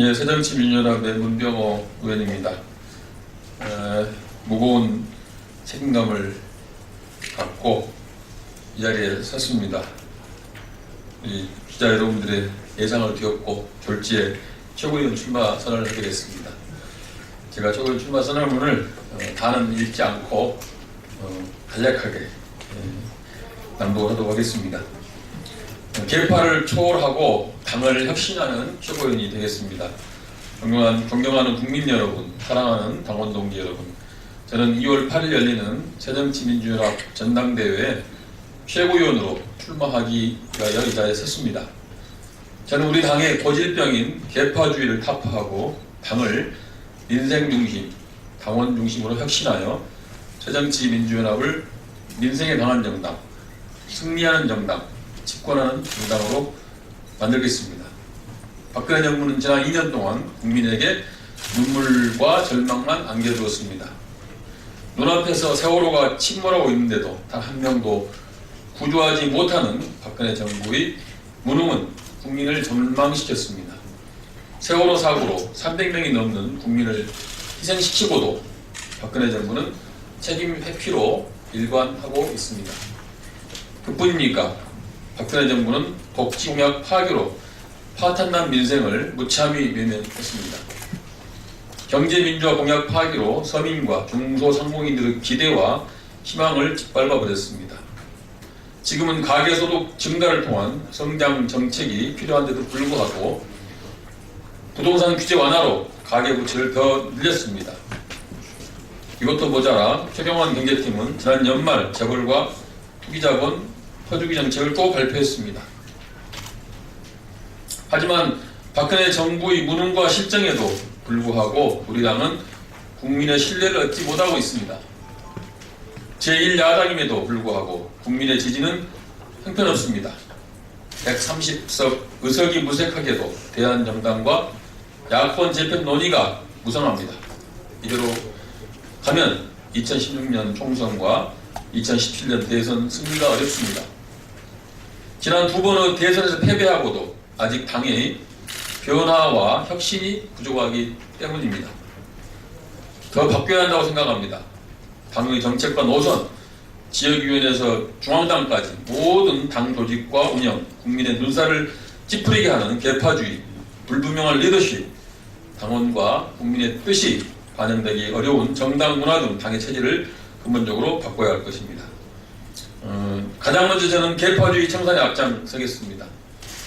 예, 새정치민주연합의 문병호 의원입니다. 무거운 책임감을 갖고 이 자리에 섰습니다. 이 기자 여러분들의 예상을 뒤엎고 졸지에 최고위원 출마 선언을 하겠습니다. 제가 최고위원 출마 선언문을 다는 읽지 않고 간략하게 낭독을 하도록 하겠습니다. 계파를 초월하고 당을 혁신하는 최고위원이 되겠습니다. 존경하는 국민 여러분, 사랑하는 당원 동지 여러분, 저는 2월 8일 열리는 새정치민주연합 전당대회에 최고위원으로 출마하기 위하여 이 자리에 섰습니다. 저는 우리 당의 고질병인 계파주의를 타파하고 당을 민생 중심, 당원 중심으로 혁신하여 새정치민주연합을 민생에 강한 정당, 승리하는 정당, 집권하는 정당으로 만들겠습니다. 박근혜 정부는 지난 2년 동안 국민에게 눈물과 절망만 안겨주었습니다. 눈앞에서 세월호가 침몰하고 있는데도 단 한 명도 구조하지 못하는 박근혜 정부의 무능은 국민을 절망시켰습니다. 세월호 사고로 300명이 넘는 국민을 희생시키고도 박근혜 정부는 책임 회피로 일관하고 있습니다. 그뿐입니까? 박근혜 정부는 복지 공약 파기로 파탄난 민생을 무참히 외면했습니다. 경제민주화 공약 파기로 서민과 중소상공인들의 기대와 희망을 짓밟아버렸습니다. 지금은 가계소득 증가를 통한 성장 정책이 필요한데도 불구하고 부동산 규제 완화로 가계부채를 더 늘렸습니다. 이것도 모자라 최경환 경제팀은 지난 연말 재벌과 투기자본 퍼주기 정책을 또 발표했습니다. 하지만 박근혜 정부의 무능과 실정에도 불구하고 우리 당은 국민의 신뢰를 얻지 못하고 있습니다. 제1야당임에도 불구하고 국민의 지지는 형편없습니다. 130석 의석이 무색하게도 대한정당과 야권 재편 논의가 무성합니다. 이대로 가면 2016년 총선과 2017년 대선 승리가 어렵습니다. 지난 두 번의 대선에서 패배하고도 아직 당의 변화와 혁신이 부족하기 때문입니다. 더 바뀌어야 한다고 생각합니다. 당의 정책과 노선, 지역위원회에서 중앙당까지 모든 당 조직과 운영, 국민의 눈살을 찌푸리게 하는 계파주의, 불분명한 리더십, 당원과 국민의 뜻이 반영되기 어려운 정당 문화 등 당의 체질을 근본적으로 바꿔야 할 것입니다. 가장 먼저 저는 계파주의 청산에 앞장서겠습니다.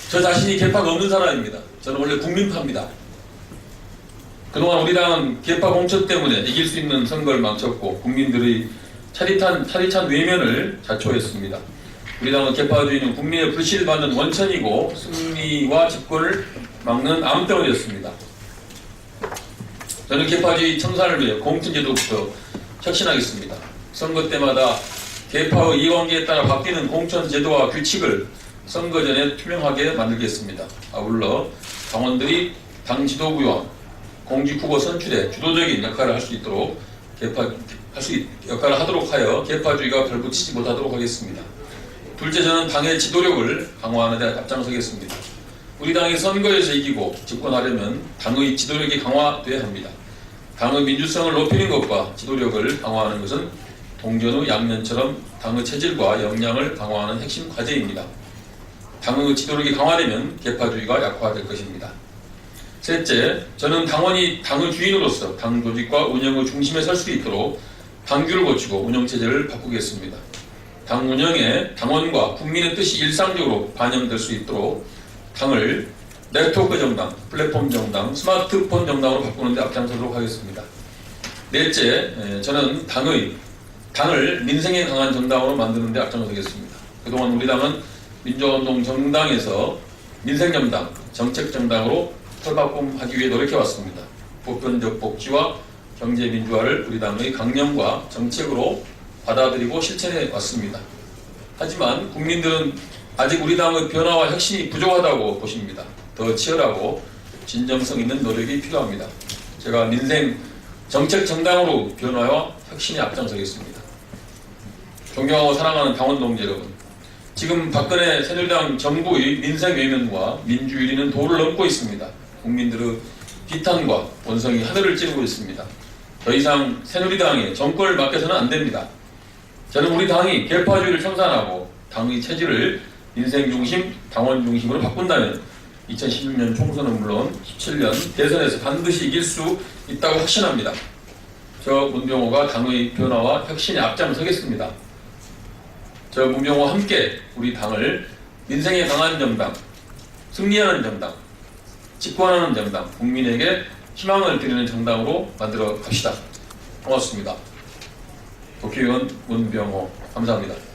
저 자신이 계파가 없는 사람입니다. 저는 원래 국민파입니다. 그동안 우리 당은 계파 공천 때문에 이길 수 있는 선거를 망쳤고 국민들의 차릿한 외면을 자초했습니다. 우리 당은 계파주의는 국민의 불신을 받는 원천이고 승리와 집권을 막는 암덩어리였습니다. 저는 계파주의 청산을 위해 공천제도부터 혁신하겠습니다. 선거 때마다 계파의 이해관계에 따라 바뀌는 공천제도와 규칙을 선거 전에 투명하게 만들겠습니다. 아울러 당원들이 당 지도부와 공직후보 선출에 주도적인 역할을 할 수 있도록 역할을 하도록 하여 계파주의가 결부치지 못하도록 하겠습니다. 둘째, 저는 당의 지도력을 강화하는 데 앞장서겠습니다. 우리 당이 선거에서 이기고 집권하려면 당의 지도력이 강화돼야 합니다. 당의 민주성을 높이는 것과 지도력을 강화하는 것은 동전의 양면처럼 당의 체질과 역량을 강화하는 핵심 과제입니다. 당의 지도력이 강화되면 계파주의가 약화될 것입니다. 셋째, 저는 당원이 당의 주인으로서 당 조직과 운영의 중심에 설 수 있도록 당규를 고치고 운영체제를 바꾸겠습니다. 당 운영에 당원과 국민의 뜻이 일상적으로 반영될 수 있도록 당을 네트워크 정당, 플랫폼 정당, 스마트폰 정당으로 바꾸는 데 앞장서도록 하겠습니다. 넷째, 저는 당을 민생에 강한 정당으로 만드는 데 앞장서겠습니다. 그동안 우리 당은 민주화운동 정당에서 민생정당, 정책정당으로 탈바꿈하기 위해 노력해왔습니다. 보편적 복지와 경제민주화를 우리 당의 강령과 정책으로 받아들이고 실천해왔습니다. 하지만 국민들은 아직 우리 당의 변화와 혁신이 부족하다고 보십니다. 더 치열하고 진정성 있는 노력이 필요합니다. 제가 민생 정책 정당으로 변화와 혁신에 앞장서겠습니다. 존경하고 사랑하는 당원 동지 여러분, 지금 박근혜 새누리당 정부의 민생 외면과 민주유리는 도를 넘고 있습니다. 국민들의 비탄과 원성이 하늘을 찌르고 있습니다. 더 이상 새누리당에 정권을 맡겨서는 안 됩니다. 저는 우리 당이 계파주의를 청산하고 당의 체질을 민생 중심, 당원 중심으로 바꾼다면 2016년 총선은 물론 17년 대선에서 반드시 이길 수 있다고 확신합니다. 저 문병호가 당의 변화와 혁신에 앞장서겠습니다. 저 문병호와 함께 우리 당을 민생에 강한 정당, 승리하는 정당, 집권하는 정당, 국민에게 희망을 드리는 정당으로 만들어 갑시다. 고맙습니다. 국회의원 문병호 감사합니다.